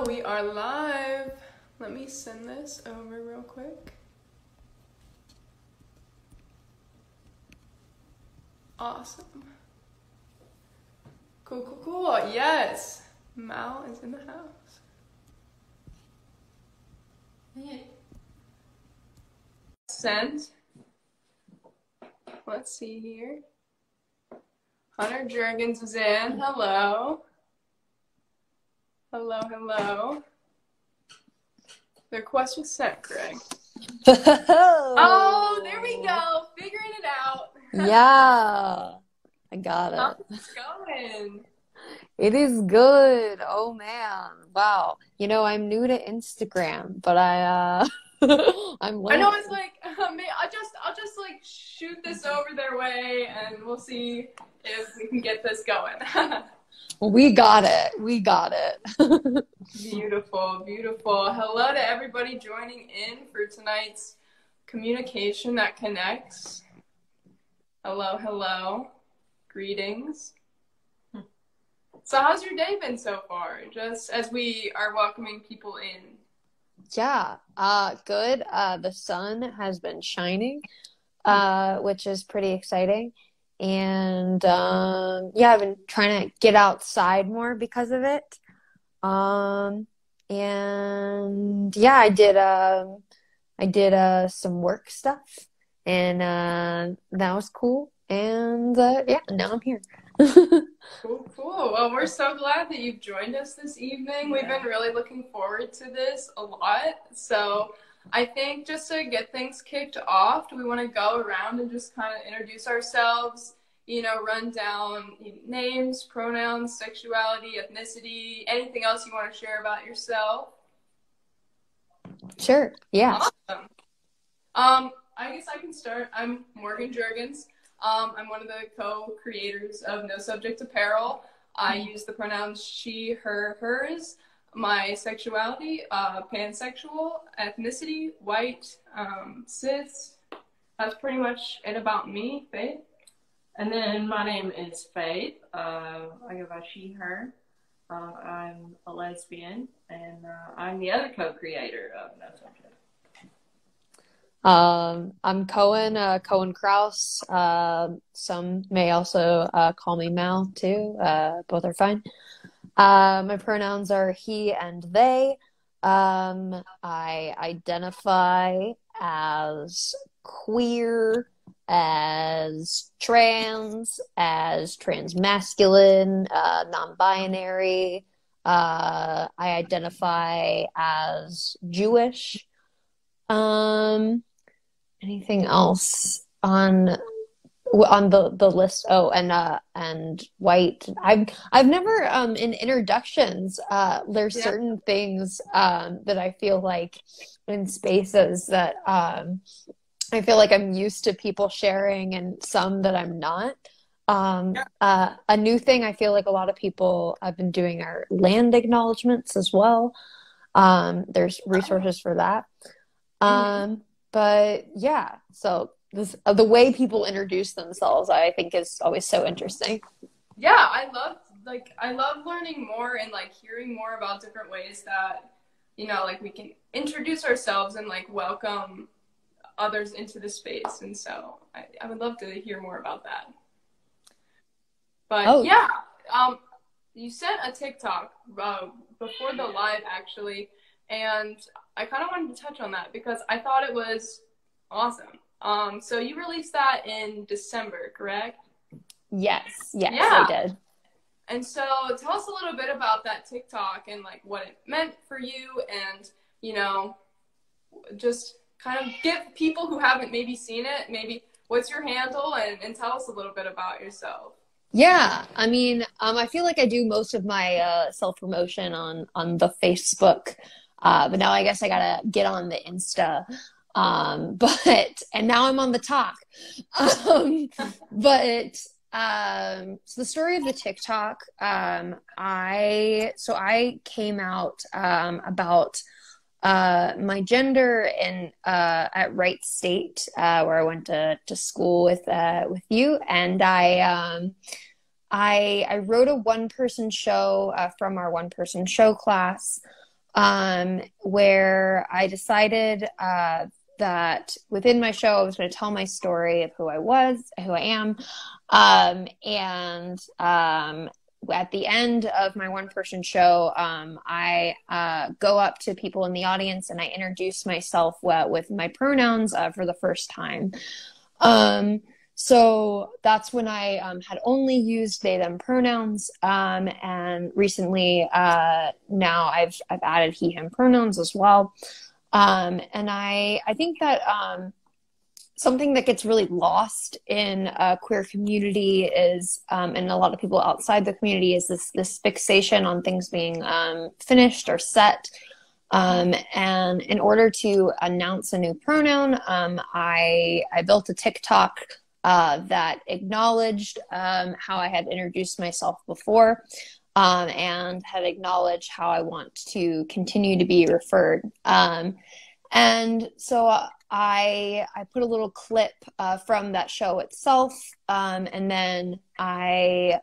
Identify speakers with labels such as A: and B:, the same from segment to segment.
A: We are live. Let me send this over real quick. Awesome. Cool. Yes. Mal is in the house. Hey. Sent. Let's see here. Hunter Jurgens is in. Hello. Hello. The request was sent, Greg. Oh, there we go. Figuring it out.
B: Yeah, I got it.
A: How's it going?
B: It is good. Oh man. Wow. I'm new to Instagram, but I'm
A: I
B: learning.
A: know it's like, I'll just like shoot this over their way and we'll see if we can get this going.
B: We got it.
A: Beautiful. Hello to everybody joining in for tonight's Communication That Connects. Hello. Greetings. So how's your day been so far? Just as we are welcoming people in.
B: Yeah, good. The sun has been shining, which is pretty exciting. And I've been trying to get outside more because of it. I did some work stuff, and that was cool. And now I'm here.
A: Cool. Well, we're so glad that you've joined us this evening. We've been really looking forward to this a lot. So I think just to get things kicked off, we want to go around and just kind of introduce ourselves, run down names, pronouns, sexuality, ethnicity, anything else you want to share about yourself.
B: Sure. Yeah.
A: Awesome. I guess I can start. I'm Morgan Jurgens. I'm one of the co-creators of No Subject Apparel. I use the pronouns she, her, hers. My sexuality, pansexual. Ethnicity, white, cis. That's pretty much it about me. Faith?
C: And then my name is Faith. I go by she, her. I'm a lesbian, and I'm the other co-creator of No Subject.
B: I'm Cohen Kraus. Some may also call me Mal too. Both are fine. My pronouns are he and they. I identify as queer, as trans, as transmasculine, non-binary. I identify as Jewish. Anything else on the list? Oh, and white. I've never in introductions. There's certain things that I feel like in spaces that I feel like I'm used to people sharing, and some that I'm not. A new thing I feel like a lot of people have been doing are land acknowledgements as well. There's resources for that. But yeah, so this the way people introduce themselves, I think, is always so interesting.
A: Yeah, I love learning more and like hearing more about different ways that we can introduce ourselves and like welcome others into the space. And so I would love to hear more about that. But you sent a TikTok before the live actually, and I kind of wanted to touch on that because I thought it was awesome. So you released that in December, correct?
B: Yes,
A: yeah.
B: I did.
A: And so tell us a little bit about that TikTok and like what it meant for you, and just kind of give people who haven't maybe seen it, maybe what's your handle, and tell us a little bit about yourself.
B: Yeah, I mean, I feel like I do most of my self-promotion on the Facebook. But now I guess I gotta get on the Insta. And now I'm on the talk. So the story of the TikTok, I came out about my gender at Wright State, where I went to school with you, and I wrote a one-person show from our one-person show class. where I decided that within my show, I was going to tell my story of who I am. At the end of my one-person show, I go up to people in the audience and I introduce myself with my pronouns for the first time. So that's when I had only used they, them pronouns. And recently, now I've added he, him pronouns as well. And I think that something that gets really lost in a queer community is, and a lot of people outside the community, is this fixation on things being finished or set. And in order to announce a new pronoun, I built a TikTok that acknowledged how I had introduced myself before, and had acknowledged how I want to continue to be referred. And so I put a little clip from that show itself, and then I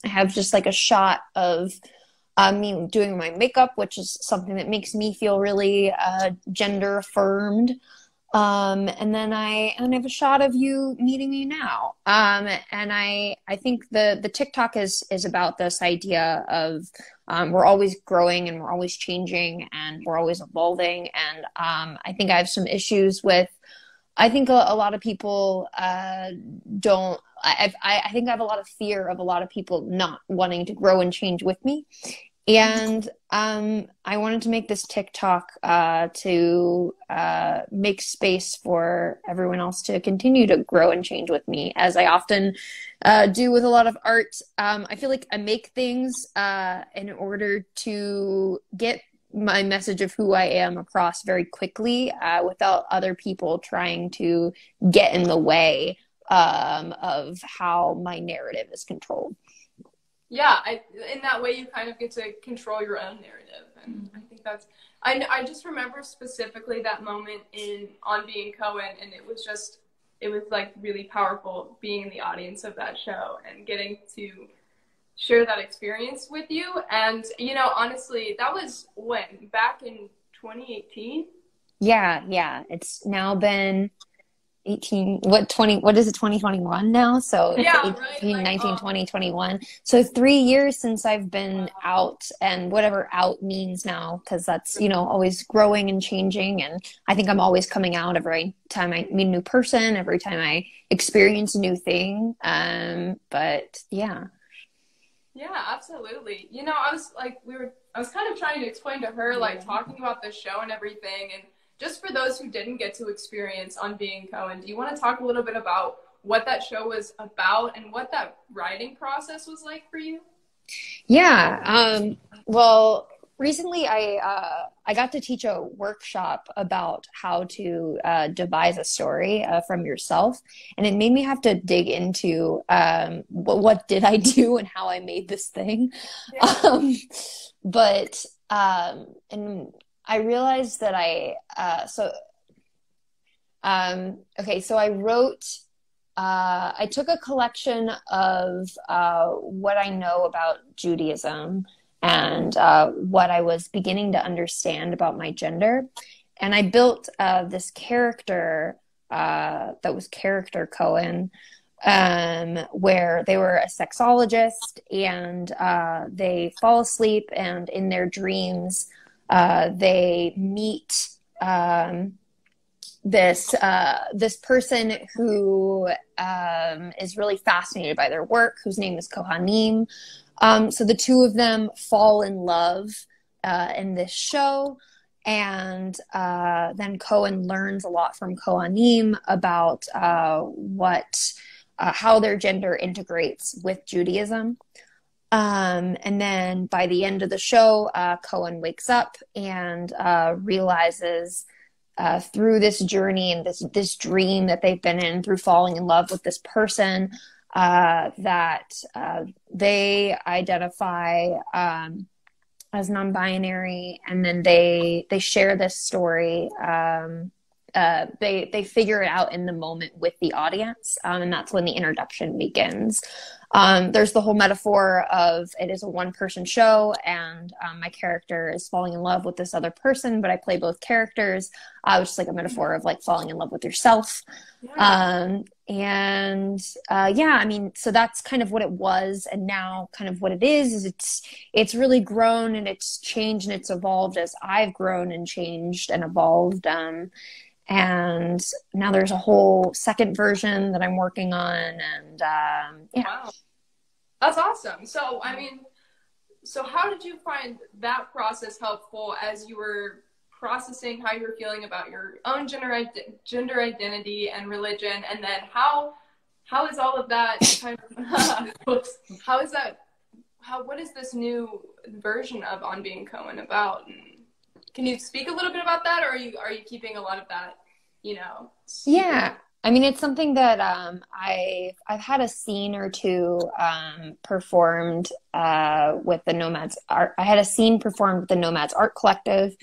B: have just like a shot of me doing my makeup, which is something that makes me feel really gender affirmed. And then I have a shot of you meeting me now. And I think the TikTok is about this idea of we're always growing and we're always changing and we're always evolving. And I think I have some issues with, I think a lot of people don't, I think I have a lot of fear of a lot of people not wanting to grow and change with me. And I wanted to make this TikTok to make space for everyone else to continue to grow and change with me, as I often do with a lot of art. I feel like I make things in order to get my message of who I am across very quickly, without other people trying to get in the way of how my narrative is controlled.
A: Yeah, in that way you kind of get to control your own narrative, and I think that's. I just remember specifically that moment on Being Cohen, and it was like really powerful being in the audience of that show and getting to share that experience with you. And honestly, that was back in 2018.
B: Yeah, it's now been 18, what is it, 2021 now? So
A: yeah,
B: 18,
A: right?
B: 19, 20, 21. So 3 years since I've been out, and whatever out means now, because that's, always growing and changing. And I think I'm always coming out every time I meet a new person, every time I experience a new thing. But yeah.
A: Yeah, absolutely. I was kind of trying to explain to her, like talking about the show and everything, and just for those who didn't get to experience on Being Cohen, do you want to talk a little bit about what that show was about and what that writing process was like for you?
B: Yeah. Well, recently I got to teach a workshop about how to devise a story from yourself, and it made me have to dig into what did I do and how I made this thing. Yeah. And I realized that so I wrote, I took a collection of what I know about Judaism and what I was beginning to understand about my gender. And I built this character that was Character Cohen, where they were a sexologist, and they fall asleep, and in their dreams, they meet this person who is really fascinated by their work, whose name is Kohanim. So the two of them fall in love in this show, and then Cohen learns a lot from Kohanim about how their gender integrates with Judaism. And then by the end of the show, Cohen wakes up and realizes through this journey and this dream that they've been in, through falling in love with this person, that they identify as non-binary, and then they share this story they figure it out in the moment with the audience, and that's when the introduction begins. There's the whole metaphor of it is a one-person show, and my character is falling in love with this other person, but I play both characters, which is like a metaphor of like falling in love with yourself. Yeah. I mean, so that's kind of what it was, and now kind of what it is it's really grown and it's changed and it's evolved as I've grown and changed and evolved. And now there's a whole second version that I'm working on, and
A: Wow. That's awesome. So, I mean, so how did you find that process helpful as you were processing how you were feeling about your own gender identity and religion, and then how is all of that kind of what is this new version of On Being Cohen about? And can you speak a little bit about that, or are you keeping a lot of that, secret?
B: Yeah. I mean, it's something that I've had a scene or two performed with the Nomads Art. I had a scene performed with the Nomads Art Collective,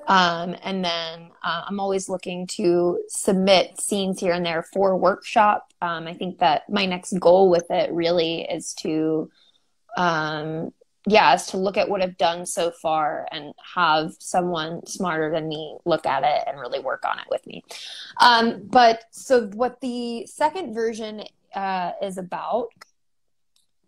B: and then I'm always looking to submit scenes here and there for workshop. I think that my next goal with it really is to look at what I've done so far and have someone smarter than me look at it and really work on it with me. But so what the second version is about,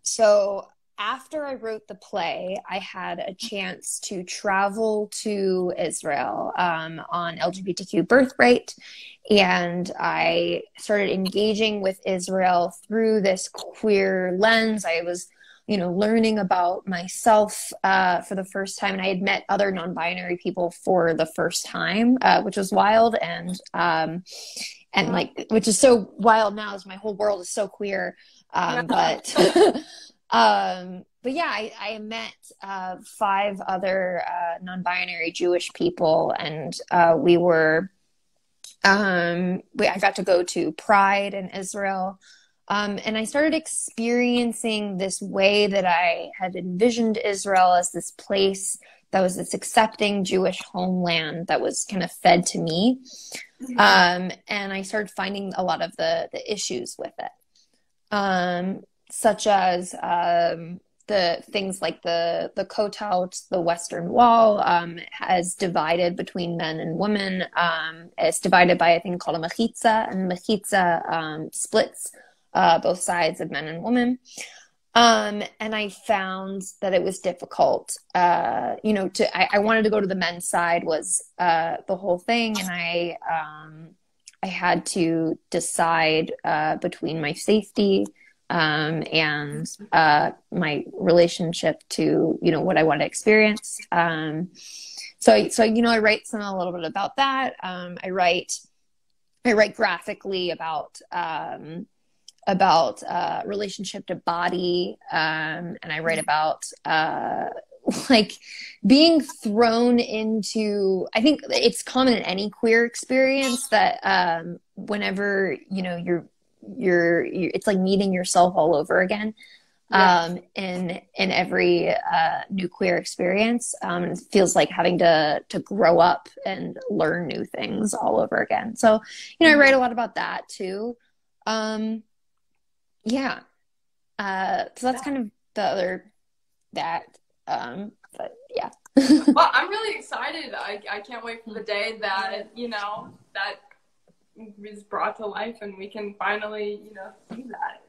B: so after I wrote the play, I had a chance to travel to Israel on LGBTQ birthright, and I started engaging with Israel through this queer lens. I was learning about myself for the first time. And I had met other non-binary people for the first time, which was wild. And which is so wild now, is my whole world is so queer. But yeah, I met 5 other non-binary Jewish people, and I got to go to Pride in Israel. And I started experiencing this way that I had envisioned Israel as this place that was this accepting Jewish homeland that was kind of fed to me. And I started finding a lot of the issues with it, such as the things like the Kotel, the Western Wall, has divided between men and women. It's divided by a thing called a mechitza, and mechitza splits both sides of men and women. And I found that it was difficult, I wanted to go to the men's side was the whole thing. And I had to decide between my safety and my relationship to, what I want to experience. So I write a little bit about that. I write graphically about relationship to body, and I write about being thrown into, I think it's common in any queer experience that whenever you're it's like meeting yourself all over again. In every new queer experience, it feels like having to grow up and learn new things all over again. So I write a lot about that too. So that's kind of the other but yeah.
A: Well, I'm really excited. I can't wait for the day that, that is brought to life and we can finally,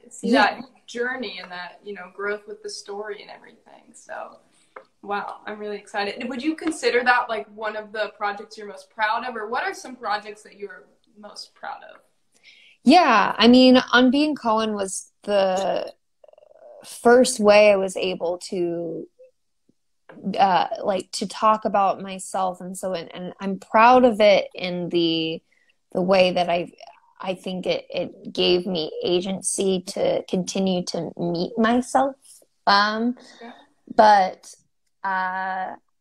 A: see that journey and that, growth with the story and everything. So, wow, I'm really excited. Would you consider that like one of the projects you're most proud of, or what are some projects that you're most proud of?
B: Yeah, I mean, On Being Cohen was the first way I was able to to talk about myself, and so and I'm proud of it in the way that I think it gave me agency to continue to meet myself. But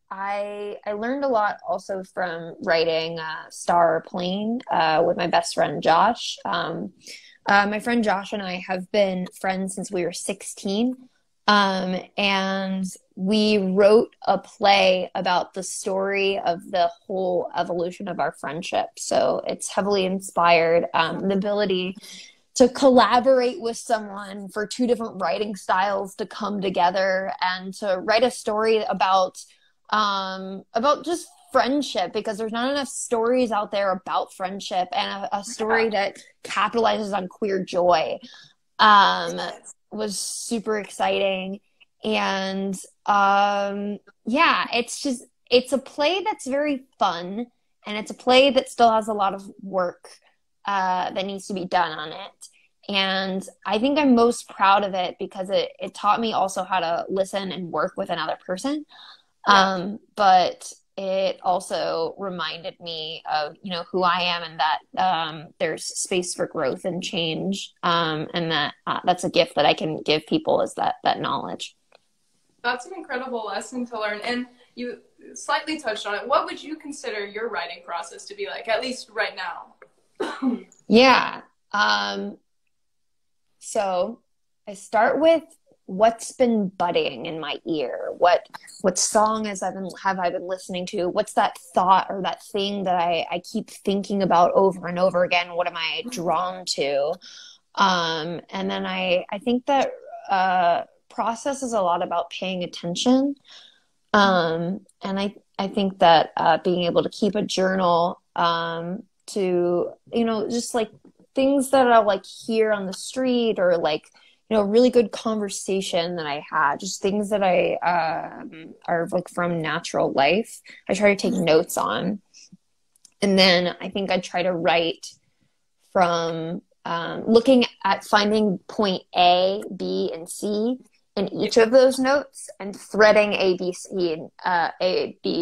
B: I learned a lot also from writing Star or Plane with my best friend Josh. My friend Josh and I have been friends since we were 16. And we wrote a play about the story of the whole evolution of our friendship. So it's heavily inspired, the ability to collaborate with someone for two different writing styles to come together and to write a story about just friendship, because there's not enough stories out there about friendship, and a story that capitalizes on queer joy. Was super exciting. And yeah, it's a play that's very fun, and it's a play that still has a lot of work that needs to be done on it. And I think I'm most proud of it because it taught me also how to listen and work with another person. But it also reminded me of, who I am, and that there's space for growth and change, and that that's a gift that I can give people, is that knowledge.
A: That's an incredible lesson to learn. And you slightly touched on it. What would you consider your writing process to be like, at least right now?
B: Yeah. So I start with what's been budding in my ear. What song have I been listening to? What's that thought or that thing that I keep thinking about over and over again? What am I drawn to? And then I think that process is a lot about paying attention. And I think that being able to keep a journal, to, just like things that I'll like hear on the street, or like, really good conversation that I had, just things that I are like from natural life, I try to take notes on. And then I think I try to write from looking at finding point A, B, and C in each of those notes, and threading A, B,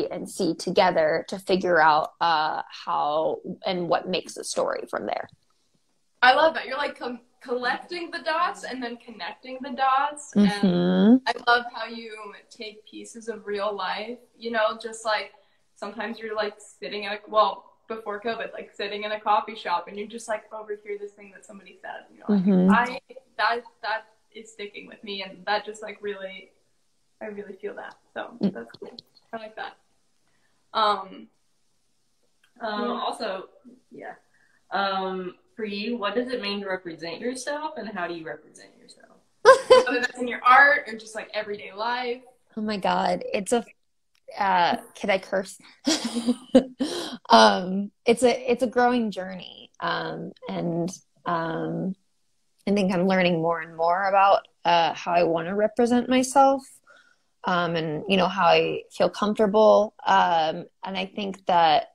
B: and C together to figure out how and what makes a story from there.
A: I love that. You're like collecting the dots and then connecting the dots.
B: Mm-hmm.
A: And I love how you take pieces of real life, just like sometimes you're like sitting before COVID, like sitting in a coffee shop, and you just like overhear this thing that somebody said, like, that is sticking with me, and that just like I really feel that. So that's cool. I like that.
C: Also, yeah. For you, what does it mean to represent yourself, and how do you represent yourself?
A: Whether that's in your art or just like everyday life.
B: Oh my God. It's a, can I curse? It's a growing journey. And I think I'm learning more and more about, how I want to represent myself, and, how I feel comfortable. And I think that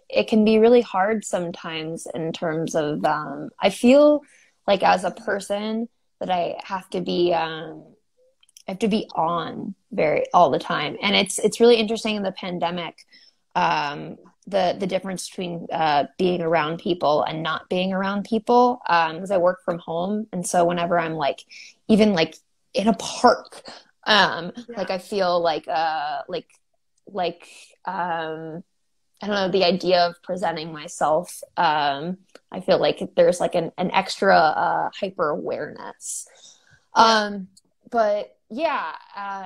B: it can be really hard sometimes in terms of, I feel like as a person that I have to be on all the time. And it's really interesting in the pandemic, the difference between being around people and not being around people, because I work from home. And so whenever I'm like, even like in a park, like I feel like I don't know, the idea of presenting myself, I feel like there's like an extra hyper awareness. But yeah,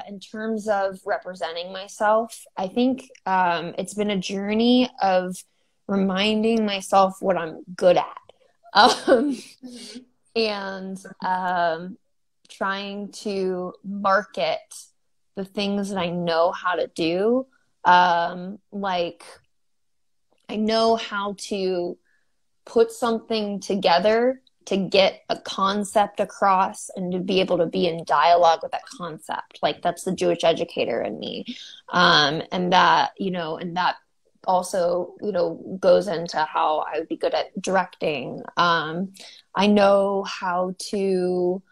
B: in terms of representing myself, I think it's been a journey of reminding myself what I'm good at, and trying to market the things that I know how to do. Like I know how to put something together to get a concept across and to be able to be in dialogue with that concept. Like that's the Jewish educator in me. And that, and that also, goes into how I would be good at directing. I know how to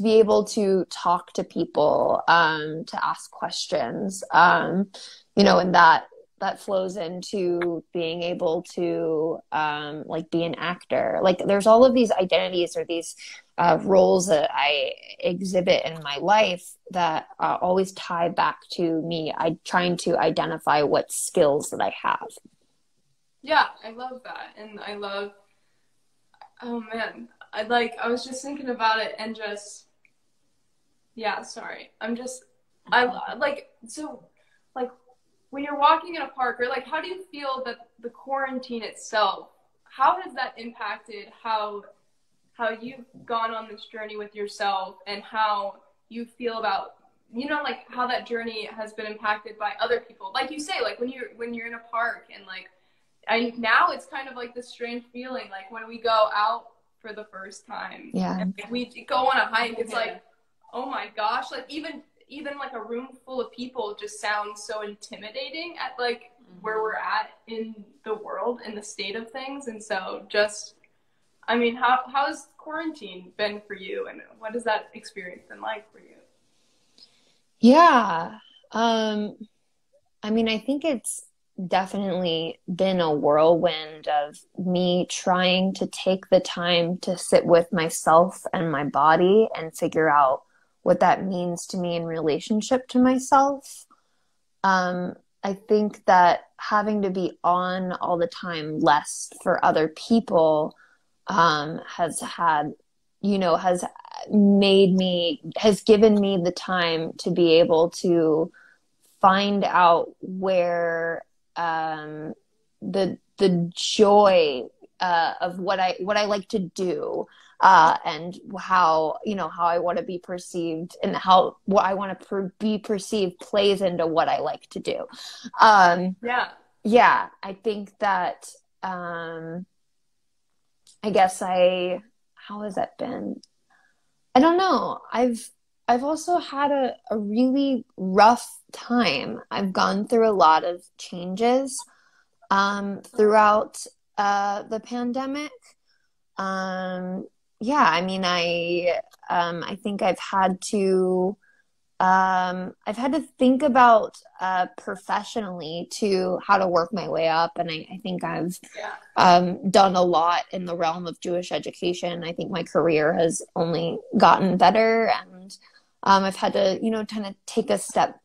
B: be able to talk to people, to ask questions, and that flows into being able to like be an actor. Like there's all of these identities or these roles that I exhibit in my life that always tie back to me. Trying to identify what skills that I have.
A: Yeah, I love that. And I love, oh man, I was just thinking about it, and just Yeah, sorry. I like, so like when you're walking in a park, or like, how do you feel that the quarantine itself, how has that impacted how you've gone on this journey with yourself, and how you feel about, like how that journey has been impacted by other people? Like you say, like when you're in a park, and like, now it's kind of like this strange feeling, like when we go out for the first time, and we go on a hike, it's like, oh my gosh, like even like a room full of people just sounds so intimidating at like where we're at in the world, in the state of things. And so just, I mean, how's quarantine been for you, and what has that experience been like for you?
B: Yeah. I mean, I think it's definitely been a whirlwind of me trying to take the time to sit with myself and my body and figure out what that means to me in relationship to myself. I think that having to be on all the time, less for other people, has given me the time to be able to find out where the joy of what I like to do, and how I want to be perceived, and how what I want to be perceived plays into what I like to do. Yeah, I think that I guess how has that been? I don't know. I've also had a really rough time. I've gone through a lot of changes throughout the pandemic. Yeah, I mean, I think I've had to think about professionally to how to work my way up, and I think I've done a lot in the realm of Jewish education. I think my career has only gotten better, and I've had to, kind of take a step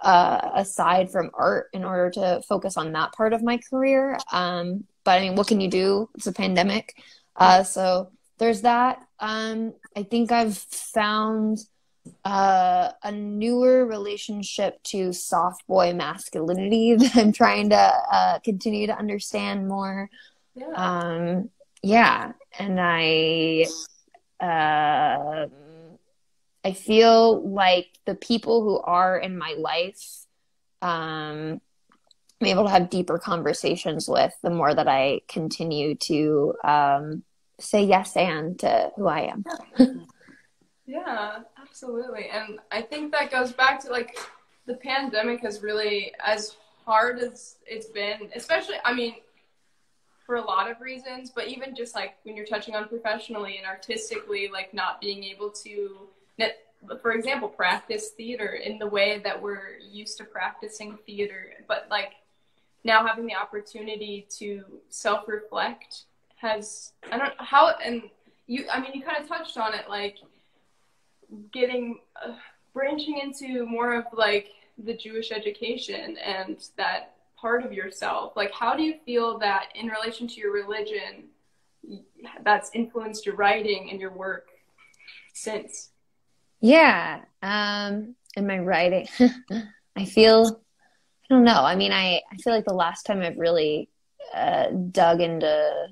B: aside from art in order to focus on that part of my career. But I mean, what can you do? It's a pandemic. So there's that. I think I've found a newer relationship to soft boy masculinity that I'm trying to continue to understand more. Yeah. And I feel like the people who are in my life, I'm able to have deeper conversations with the more that I continue to say yes and to who I am.
A: Yeah, absolutely. And I think that goes back to like the pandemic has really, as hard as it's been, especially, I mean, for a lot of reasons, but even just like when you're touching on professionally and artistically, like not being able to, for example, practice theater in the way that we're used to practicing theater, but like now having the opportunity to self-reflect has, I don't know how, and you kind of touched on it, like getting, branching into more of like the Jewish education and that part of yourself. Like, how do you feel that in relation to your religion, that's influenced your writing and your work since?
B: Yeah. In my writing, I don't know. I mean, I feel like the last time I've really dug into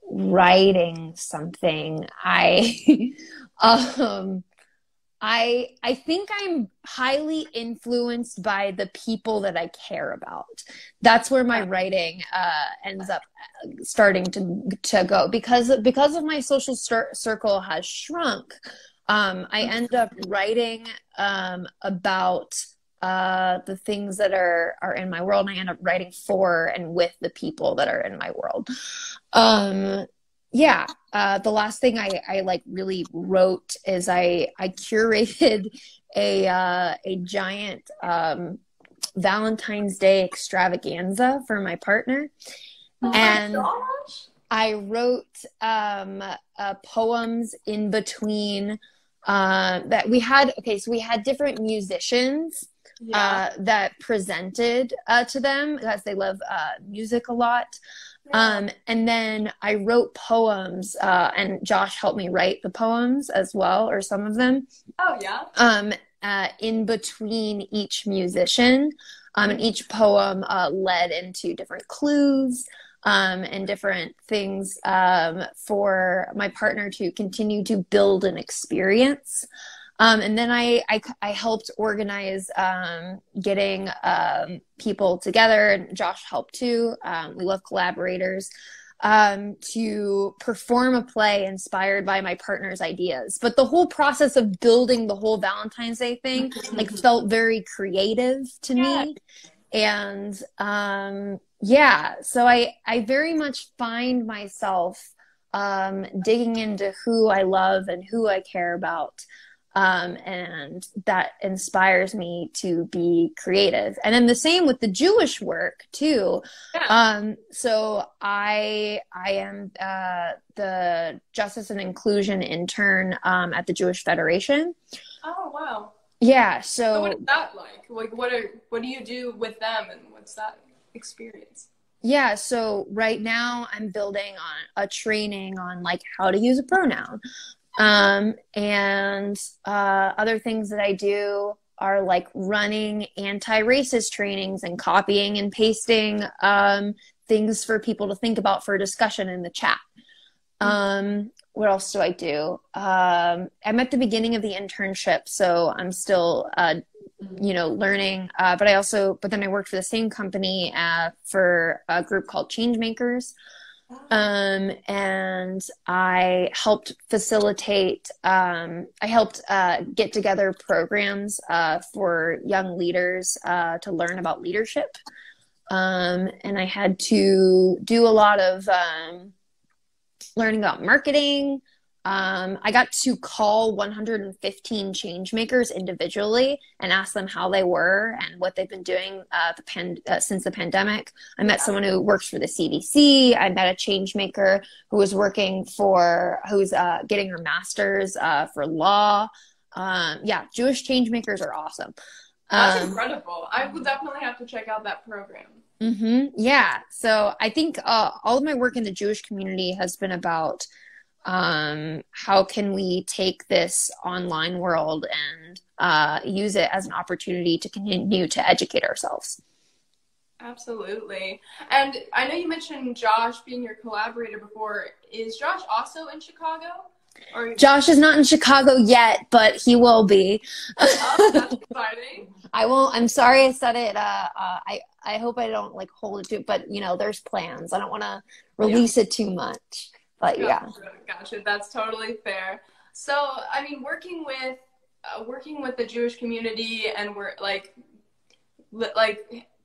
B: writing something, I think I'm highly influenced by the people that I care about. That's where my writing ends up starting to go, because of my social circle has shrunk. I end up writing about the things that are in my world, and I end up writing for and with the people that are in my world. Yeah. The last thing I like really wrote is I curated a giant Valentine's Day extravaganza for my partner.
A: Oh
B: and
A: my gosh.
B: I wrote poems in between that we had. Okay, so we had different musicians that presented to them, because they love music a lot. And then I wrote poems, and Josh helped me write the poems as well, or some of them.
A: Oh, yeah.
B: In between each musician. And each poem led into different clues and different things for my partner to continue to build an experience. And then I helped organize getting people together, and Josh helped too. We love collaborators, to perform a play inspired by my partner's ideas. But the whole process of building the whole Valentine's Day thing like felt very creative to me. And so I very much find myself digging into who I love and who I care about. And that inspires me to be creative. And then the same with the Jewish work too. So I am the Justice and Inclusion intern at the Jewish Federation.
A: Oh, wow.
B: Yeah.
A: So what is that like? Like, what do you do with them, and what's that experience?
B: Yeah. So right now I'm building on a training on like how to use a pronoun. And other things that I do are like running anti-racist trainings and copying and pasting things for people to think about for discussion in the chat. What else do I do? I'm at the beginning of the internship, so I'm still learning. But then I worked for the same company for a group called Changemakers. And I helped facilitate, get together programs for young leaders to learn about leadership. And I had to do a lot of learning about marketing. I got to call 115 change makers individually and ask them how they were and what they've been doing since the pandemic. I met someone who works for the CDC. I met a change maker who was who's getting her master's for law. Jewish change makers are awesome.
A: That's incredible. I will definitely have to check out that program.
B: Yeah. So I think all of my work in the Jewish community has been about how can we take this online world and use it as an opportunity to continue to educate ourselves.
A: Absolutely. And I know you mentioned Josh being your collaborator before. Is Josh also in Chicago?
B: Josh is not in Chicago yet, but he will be.
A: Oh, that's exciting.
B: I won't. I'm sorry I said it. I hope I don't like hold it to, but there's plans. I don't want to release it too much. But
A: Gotcha. That's totally fair. So, I mean, working with the Jewish community, and we're like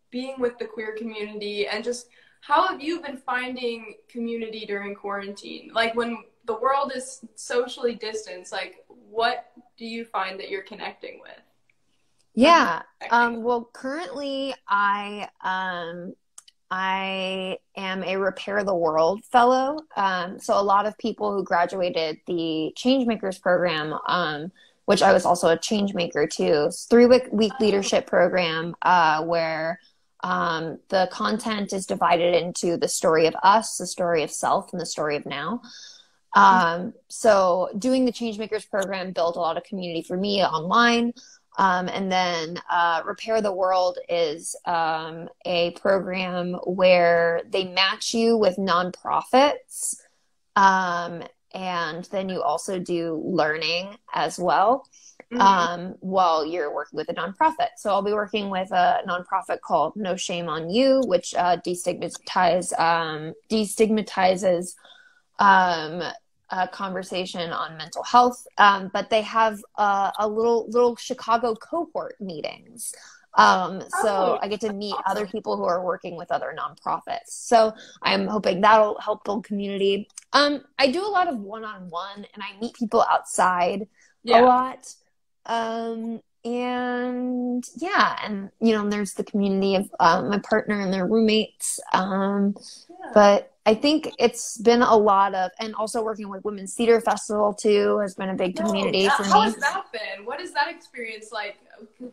A: being with the queer community, and just how have you been finding community during quarantine? Like when the world is socially distanced, like what do you find that you're connecting with?
B: Yeah. Well, currently I am a Repair the World fellow. So a lot of people who graduated the Changemakers program, which I was also a change maker too. It's a 3-week leadership program where the content is divided into the story of us, the story of self, and the story of now. So doing the Changemakers program built a lot of community for me online. And then Repair the World is a program where they match you with nonprofits. And then you also do learning as well while you're working with a nonprofit. So I'll be working with a nonprofit called No Shame on You, which destigmatizes a conversation on mental health, but they have a little Chicago cohort meetings. So I get to meet other people who are working with other nonprofits. So I'm hoping that'll help build community. I do a lot of one-on-one, and I meet people outside a lot. And there's the community of my partner and their roommates. But I think it's been a lot of, and also working with Women's Theater Festival too has been a big community for me.
A: How has that been? What is that experience like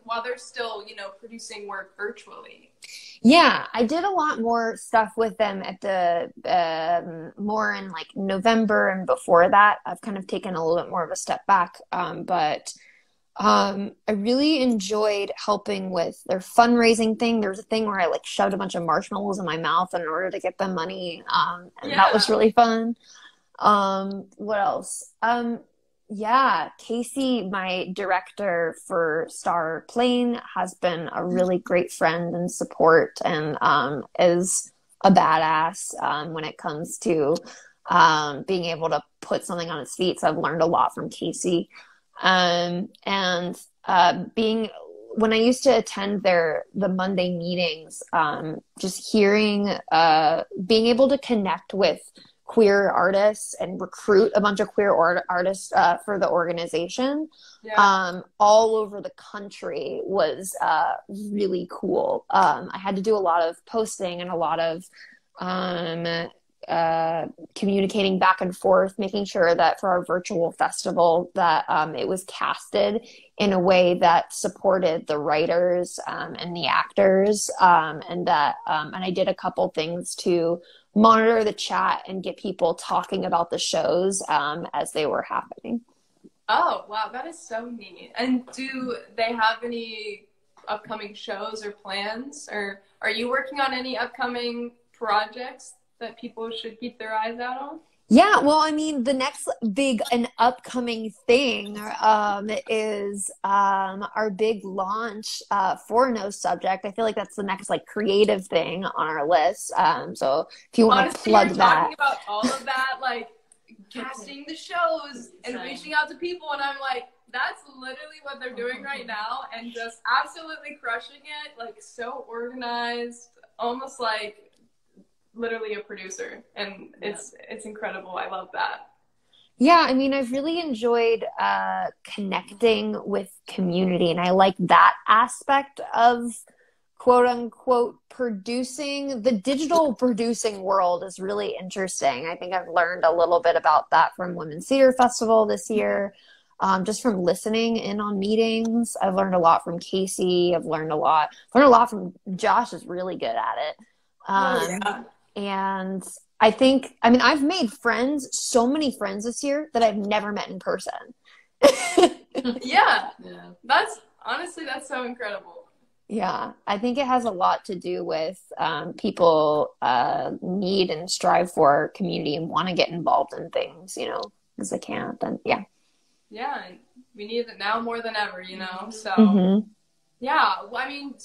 A: while they're still, producing work virtually?
B: Yeah, I did a lot more stuff with them at the more in like November, and before that, I've kind of taken a little bit more of a step back. But I really enjoyed helping with their fundraising thing. There was a thing where I like shoved a bunch of marshmallows in my mouth in order to get them money, and that was really fun. What else? Yeah, Casey, my director for Star Plane, has been a really great friend and support, and is a badass when it comes to being able to put something on its feet. So I've learned a lot from Casey. And being when I used to attend the Monday meetings, just hearing being able to connect with queer artists and recruit a bunch of queer artists for the organization all over the country was really cool. I had to do a lot of posting and a lot of communicating back and forth, making sure that for our virtual festival that it was casted in a way that supported the writers and the actors, and that and I did a couple things to monitor the chat and get people talking about the shows as they were happening.
A: Oh, wow, that is so neat. And do they have any upcoming shows or plans, or are you working on any upcoming projects that people should keep their eyes out on?
B: Yeah, well, I mean, the next big and upcoming thing is our big launch for No Subject. I feel like that's the next like creative thing on our list. So if you want to plug
A: you're
B: that,
A: talking about all of that, like casting the shows and reaching out to people, and I'm like, that's literally what they're doing right now, and just absolutely crushing it. Like so organized, almost like literally a producer, and it's incredible. I love that.
B: Yeah, I mean, I've really enjoyed connecting with community, and I like that aspect of quote unquote producing. The digital producing world is really interesting. I think I've learned a little bit about that from Women's Theater Festival this year. Just from listening in on meetings. I've learned a lot from Casey. I've learned a lot from Josh, is really good at it. And I think, I mean, I've made friends, so many friends this year that I've never met in person.
A: Yeah. That's so incredible.
B: Yeah, I think it has a lot to do with people need and strive for community and want to get involved in things, you know, because they can't. And yeah.
A: Yeah, and we need it now more than ever, you know, so. Yeah, well, I mean,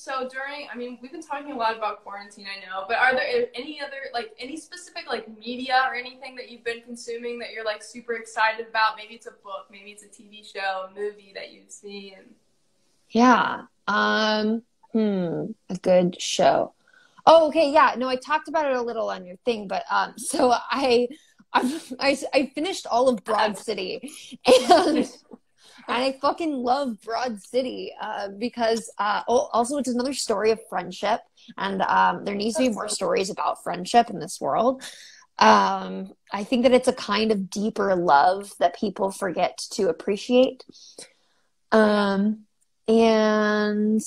A: we've been talking a lot about quarantine, I know, but are there any other, like, any specific, like, media or anything that you've been consuming that you're, like, super excited about? Maybe it's a book, maybe it's a TV show, a movie that you've seen.
B: Yeah, a good show. Oh, okay, yeah, no, I talked about it a little on your thing, but, so I finished all of Broad City, and... And I fucking love Broad City because also it's another story of friendship, and there needs to be more stories about friendship in this world. I think that it's a kind of deeper love that people forget to appreciate. Yeah, and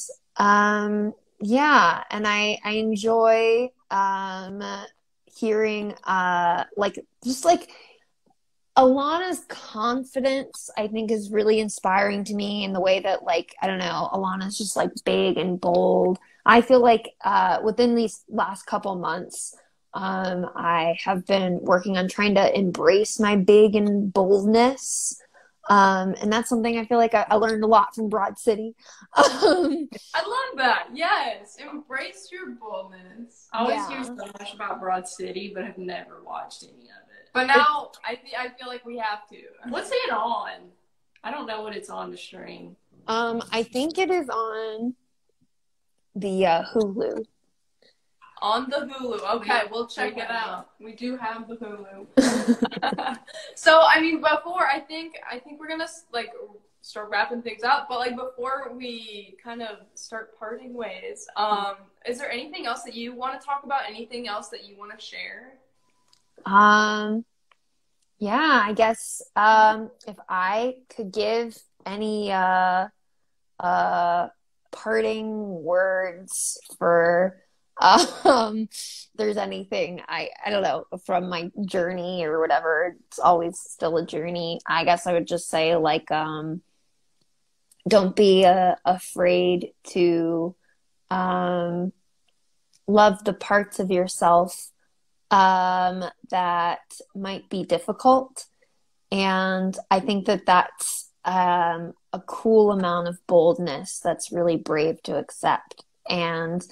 B: I enjoy hearing Alana's confidence, I think, is really inspiring to me in the way that, like, I don't know, Alana's just like big and bold. I feel like within these last couple months, I have been working on trying to embrace my big and boldness. And that's something I feel like I learned a lot from Broad City.
A: I love that. Yes. Embrace your boldness.
C: I always hear so much about Broad City, but have never watched any of it.
A: But now I feel like we have to.
C: What's it on? I don't know what it's on to stream.
B: I think it is on the Hulu.
A: On the Hulu. Okay, we'll check it out. We do have the Hulu. So, I mean, I think we're gonna like start wrapping things up. But like before we kind of start parting ways, is there anything else that you want to talk about? Anything else that you want to share?
B: Yeah, I guess if I could give any parting words for there's anything I don't know from my journey or whatever. It's always still a journey. I guess I would just say like don't be afraid to love the parts of yourself that might be difficult. And I think that that's a cool amount of boldness that's really brave to accept. And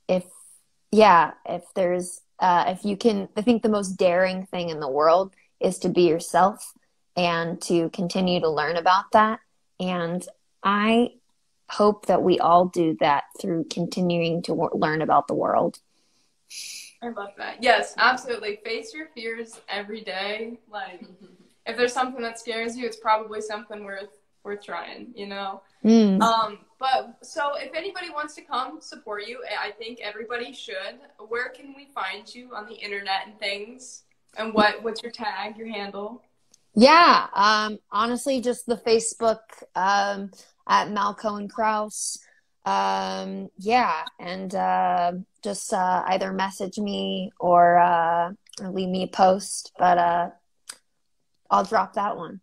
B: if you can, I think the most daring thing in the world is to be yourself and to continue to learn about that. And I hope that we all do that through continuing to learn about the world.
A: I love that. Yes, absolutely. Face your fears every day. Like, if there's something that scares you, it's probably something worth trying, you know? But so if anybody wants to come support you, I think everybody should. Where can we find you on the internet and things? And what's your tag, your handle?
B: Yeah, honestly, just the Facebook at Cohen Kraus. Yeah, and just either message me or leave me a post, but I'll drop that one.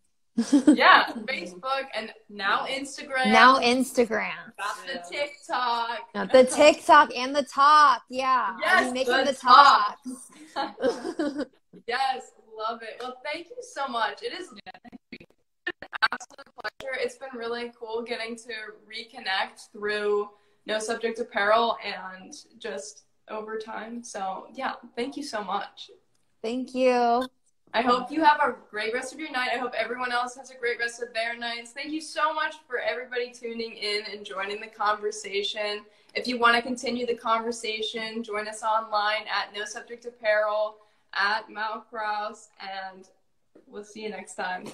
A: Yeah, Facebook and now Instagram.
B: Now Instagram.
A: Got the TikTok.
B: Got the TikTok and the talk. Yeah,
A: yes,
B: I'll be making the
A: talk.
B: Yes,
A: love it. Well, thank you so much. It is an absolute pleasure. It's been really cool getting to reconnect through No Subject Apparel and just over time. So yeah, thank you so much.
B: Thank you.
A: I hope you have a great rest of your night. I hope everyone else has a great rest of their nights. Thank you so much for everybody tuning in and joining the conversation. If you want to continue the conversation, join us online at No Subject Apparel, at Mal Kraus, and we'll see you next time.